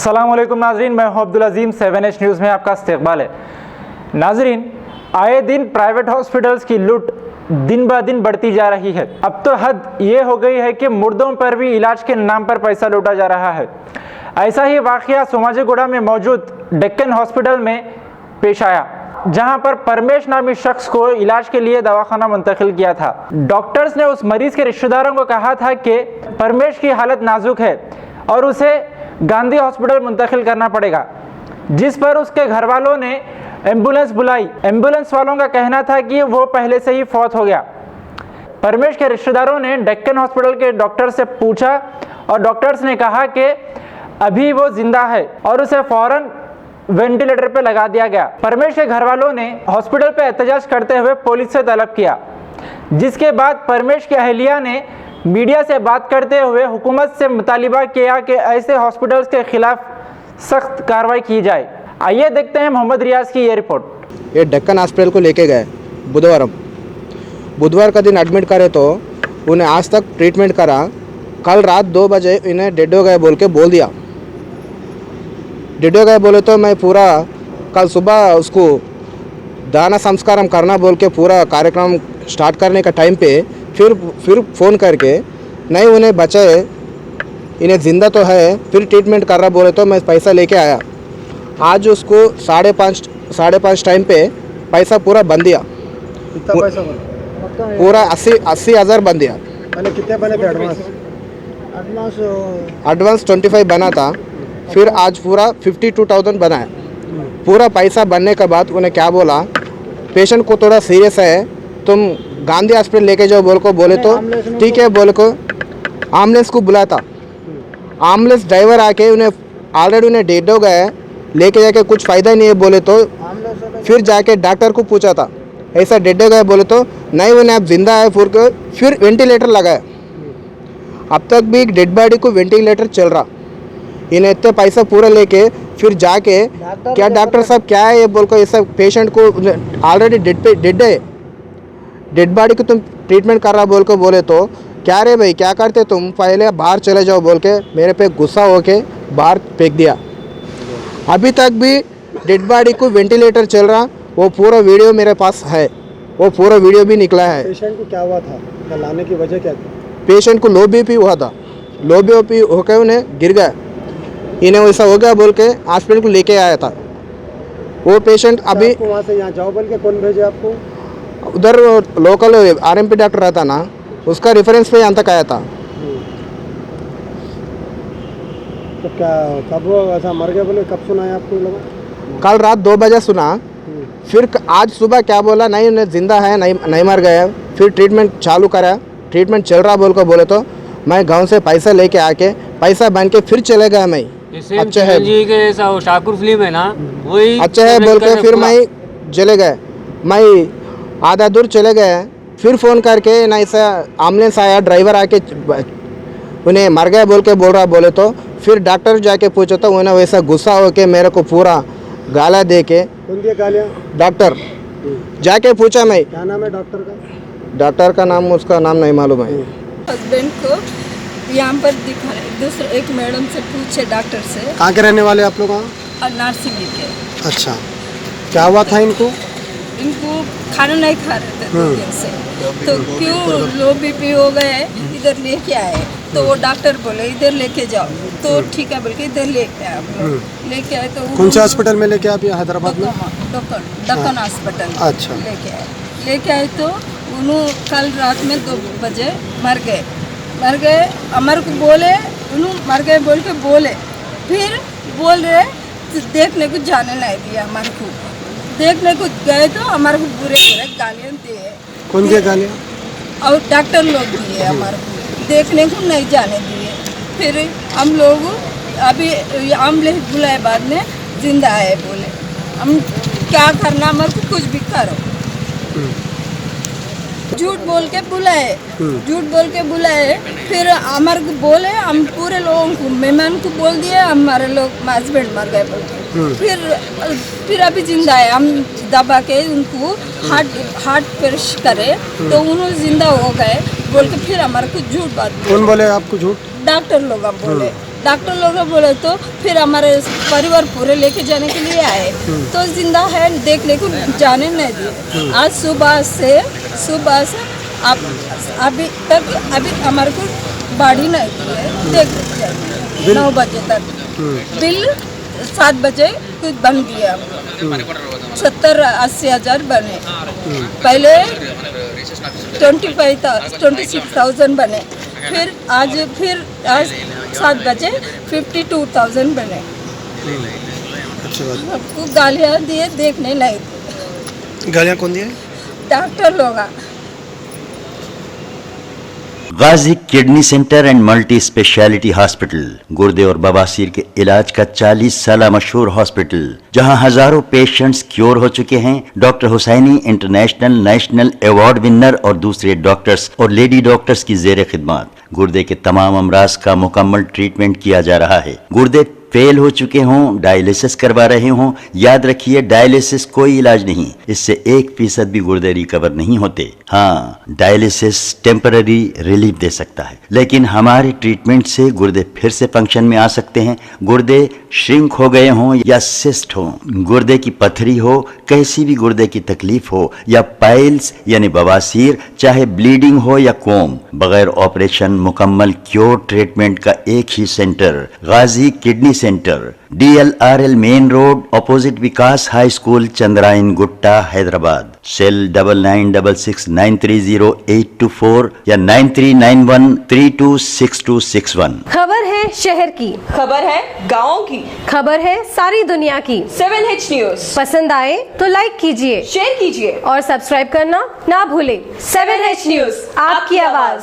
अस्सलाम वालेकुम नाजरीन, मैं हूं अब्दुल अजीम। 7H न्यूज़ में आपका इस्तकबाल है। नाजरीन, आए दिन प्राइवेट हॉस्पिटल्स की लूट दिन ब दिन बढ़ती जा रही है। अब तो हद ये हो गई है कि मुर्दों पर भी इलाज के नाम पर पैसा लूटा जा रहा है। ऐसा ही वाक़या सोमाजीगुड़ा में मौजूद डेक्कन हॉस्पिटल में पेश आया, जहां पर परमेश नामी शख्स को इलाज के लिए दवाखाना मुंतकिल किया था। डॉक्टर्स ने उस मरीज के रिश्तेदारों को कहा था कि परमेश की हालत नाजुक है और उसे गांधी हॉस्पिटल मुंतकिल करना पड़ेगा, जिस पर उसके घर वालों ने एम्बुलेंस बुलाई। एम्बुलेंस वालों का कहना था कि वो पहले से ही फौत हो गया। परमेश के रिश्तेदारों ने डेक्कन हॉस्पिटल के डॉक्टर से पूछा और डॉक्टर्स ने कहा कि अभी वो जिंदा है और उसे फौरन वेंटिलेटर पे लगा दिया गया। परमेश के घर वालों ने हॉस्पिटल पे एहतजाज करते हुए पुलिस से तलब किया, जिसके बाद परमेश की अहलिया ने मीडिया से बात करते हुए हुकूमत से मुतालिबा किया कि ऐसे हॉस्पिटल्स के खिलाफ सख्त कार्रवाई की जाए। आइए देखते हैं मोहम्मद रियाज की ये रिपोर्ट। ये डेक्कन हॉस्पिटल को लेके गए बुधवार का दिन एडमिट करे तो उन्हें आज तक ट्रीटमेंट करा। कल रात 2 बजे इन्हें डेड हो गए बोल के बोल दिया। डेड हो गए बोले तो मैं पूरा कल सुबह उसको दाना संस्कारम करना बोल के पूरा कार्यक्रम स्टार्ट करने का टाइम पे फिर फ़ोन करके नहीं उन्हें बचाए, इन्हें ज़िंदा तो है, फिर ट्रीटमेंट कर रहा बोले तो मैं पैसा लेके आया। आज उसको 5:30 टाइम पे पैसा पूरा बन दिया। कितना पैसा बना? पूरा 80 हज़ार बन दिया। पहले कितने बने थे एडवांस? एडवांस 25 बना था, फिर आज पूरा 52,000 बनाया। पूरा पैसा बनने के बाद उन्हें क्या बोला, पेशेंट को थोड़ा सीरियस है, तुम गांधी हॉस्पिटल लेके जाओ बोल को बोले तो ठीक है बोल को एम्बुलेंस को बुलाया था। एम्बुलेंस ड्राइवर आके उन्हें ऑलरेडी उन्हें डेड हो गए, लेके जाके कुछ फ़ायदा नहीं है बोले तो फिर जाके डॉक्टर को पूछा था ऐसा डेड हो गए बोले तो नहीं उन्हें अब जिंदा है फिर वेंटिलेटर लगाया। अब तक भी डेड बॉडी को वेंटिलेटर चल रहा। इन्हें इतने पैसा पूरा लेके फिर जाके क्या डॉक्टर साहब क्या है ये बोल को, ये सब पेशेंट को ऑलरेडी डेड है, डेड बॉडी को तुम ट्रीटमेंट कर रहा बोल को बोले तो क्या रे भाई क्या करते तुम, पहले बाहर चले जाओ बोल के मेरे पे गुस्सा होके बाहर फेंक दिया। अभी तक भी डेड बॉडी को वेंटिलेटर चल रहा, वो पूरा वीडियो मेरे पास है, वो पूरा वीडियो भी निकला है। पेशेंट को क्या हुआ था? कल आने की वजह क्या थी? पेशेंट को लो बीपी हुआ था, लो बीपी होकर उन्हें गिर गया, इन्हें वैसा हो गया बोल के हॉस्पिटल को लेके आया था। वो पेशेंट अभी वहाँ से यहाँ जाओ बोल के कौन भेजे आपको? उधर लोकल आरएमपी डॉक्टर रहता ना, उसका रेफरेंस पे यहाँ तक आया था। तो क्या कब वो ऐसा मर गया बोले, कब सुना है आपको लोगों? कल रात 2 बजे सुना, फिर आज सुबह क्या बोला नहीं उन्हें जिंदा है, नहीं मर गया। फिर ट्रीटमेंट चालू करा, ट्रीटमेंट चल रहा बोल को बोले तो मैं गांव से पैसा लेके आके पैसा बन के फिर चले गया। मैं अच्छा है जी के ऐसा वो ठाकुर फिल्म है ना, वही अच्छा है बोल के फिर मैं चले गए। मैं आधा दूर चले गए, फिर फ़ोन करके ना ऐसा एम्बुलेंस आया, ड्राइवर आके उन्हें मर गया बोल के बोल रहा बोले तो फिर डॉक्टर जाके पूछा तो उन्हें वैसा गुस्सा हो के मेरे को पूरा गाला दे के कौन दिया गालियाँ? डॉक्टर जाके पूछा मैं क्या नाम है डॉक्टर का? डॉक्टर का नाम उसका नाम नहीं मालूम है। हस्बैंड को यहाँ पर दिखा दूसरे एक मैडम से पूछे डॉक्टर से। कहाँ के रहने वाले आप लोग? और नर्सिंग के। अच्छा, क्या हुआ था इनको? इनको खाना नहीं खा रहे थे 2 दिन से, तो क्यों लो बीपी हो गए, इधर लेके आए तो वो डॉक्टर बोले इधर लेके जाओ, तो ठीक है बोल के इधर लेके आए। हम लोग लेके आए तो कौन से हॉस्पिटल में लेके आप? हैदराबाद में डेक्कन हॉस्पिटल अच्छा लेके आए तो उन्होंने कल रात में 2 बजे मर गए। हमारे को बोले उन्होंने मर गए बोल के बोले, फिर बोल रहे देखने को जाने नहीं दिया। हमारे को देखने को गए तो हमारे को बुरे गालियाँ दिए। कौन दिए गालियाँ? और डॉक्टर लोग दिए, हमारे को देखने को नहीं जाने दिए। फिर हम लोग अभी एम्बुलेंस बुलाए, बाद में जिंदा आए बोले। हम क्या करना, हमारे को कुछ भी करो। झूठ बोल के बुलाए, फिर हमारे को बोले, हम पूरे लोगों को मेहमान को बोल दिए हमारे लोग हस्बैंड मर गए बोल के। फिर अभी जिंदा है, हम दबा के उनको हार्ट पेश करे तो उन्होंने जिंदा हो गए बोल के फिर हमारे को झूठ बात कौन बोले आपको झूठ? डॉक्टर लोग बोले डॉक्टर लोग बोले तो फिर हमारे परिवार पूरे लेके जाने के लिए आए तो जिंदा है देखने को जाने नहीं दिए। आज सुबह से आप अभी हमारे को बाड़ी नहीं दी है देख जाए 9 बजे तक बिल 7 बजे कुछ बन दिया 70-80 हज़ार बने पहले 26,000 बने फिर आज 7 बजे 52,000 बने। आपको गालियाँ दिए देखने नहीं दिए। गालियाँ कौन दिए? डॉक्टर लोग। Ghazi kidney centre and multi speciality hospital गुर्दे और बवासीर के इलाज का 40 साल मशहूर हॉस्पिटल जहां हजारों पेशेंट्स क्योर हो चुके हैं। Doctor Husaini international national award winner और दूसरे डॉक्टर्स और लेडी डॉक्टर्स की जेर खिदमत गुर्दे के तमाम अमराज का मुकम्मल ट्रीटमेंट किया जा रहा है। गुर्दे फेल हो चुके हों, डायलिसिस करवा रहे हों, याद रखिए डायलिसिस कोई इलाज नहीं, इससे 1% भी गुर्दे रिकवर नहीं होते। हाँ, डायलिसिस टेम्पररी रिलीफ दे सकता है, लेकिन हमारे ट्रीटमेंट से गुर्दे फिर से फंक्शन में आ सकते हैं। गुर्दे श्रिंक हो गए हों या सिस्ट हो, गुर्दे की पथरी हो, कैसी भी गुर्दे की तकलीफ हो या पाइल्स यानी बवासीर, चाहे ब्लीडिंग हो या कोम, बगैर ऑपरेशन मुकम्मल क्योर ट्रीटमेंट का एक ही centre Ghazi kidney centre, DLRL main road opposite Vikas high school, Chandrayangutta, Hyderabad. Cell 9966930824 या 9391326261। खबर है शहर की, खबर है गाँव की, खबर है सारी दुनिया की। 7H न्यूज पसंद आए तो लाइक कीजिए, शेयर कीजिए और सब्सक्राइब करना ना भूले। 7H न्यूज, आपकी आवाज।